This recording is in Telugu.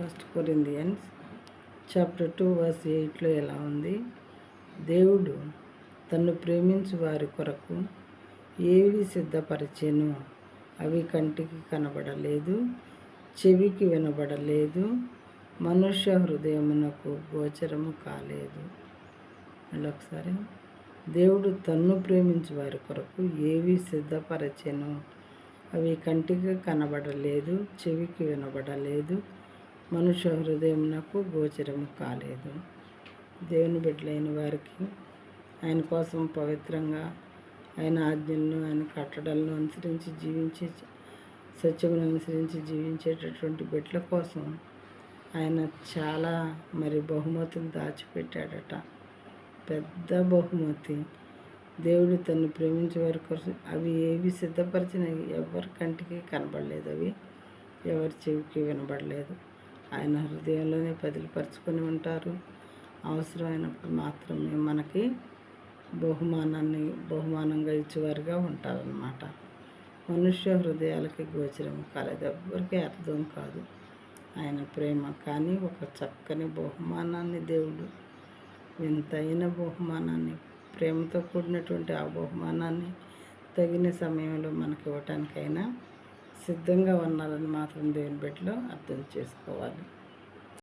1 Corinthians చాప్టర్ 2 వర్స్ 8లో ఎలా ఉంది? దేవుడు తన్ను ప్రేమించు వారి కొరకు ఏవి సిద్ధపరిచెను, అవి కంటికి కనబడలేదు, చెవికి వినబడలేదు, మనుష్య హృదయమునకు గోచరము కాలేదు. మళ్ళొకసారి, దేవుడు తన్ను ప్రేమించు వారి కొరకు ఏవి సిద్ధపరచెను, అవి కంటికి కనబడలేదు, చెవికి వినబడలేదు, మనుష్య హృదయమునకు గోచరము కాలేదు. దేవుని బిడ్డలైన వారికి ఆయన కోసం పవిత్రంగా ఆయన ఆజ్ఞలను, ఆయన కట్టడలను అనుసరించి జీవించే, సత్యమును అనుసరించి జీవించేటటువంటి బిడ్డల కోసం ఆయన చాలా బహుమతులు దాచిపెట్టాడట. పెద్ద బహుమతి. దేవుడు తను ప్రేమించే వారి కోసం అవి ఏవి సిద్ధపరిచినవి ఎవరి కంటికి కనబడలేదు, అవి ఎవరి చెవికి వినబడలేదు. ఆయన హృదయంలోనే పదిలిపరుచుకొని ఉంటారు. అవసరమైనప్పుడు మాత్రమే మనకి బహుమానంగా ఇచ్చేవారుగా ఉంటారన్నమాట. మనుష్య హృదయాలకి గోచరం కాలేదు, ఎవరికి అర్థం కాదు ఆయన ప్రేమ. కానీ ఒక చక్కని బహుమానాన్ని దేవుడు, వింతైన బహుమానాన్ని, ప్రేమతో కూడినటువంటి ఆ బహుమానాన్ని తగిన సమయంలో మనకి ఇవ్వటానికైనా సిద్ధంగా ఉన్నారని మాత్రం దేవుని బిడ్డలో అర్థం చేసుకోవాలి.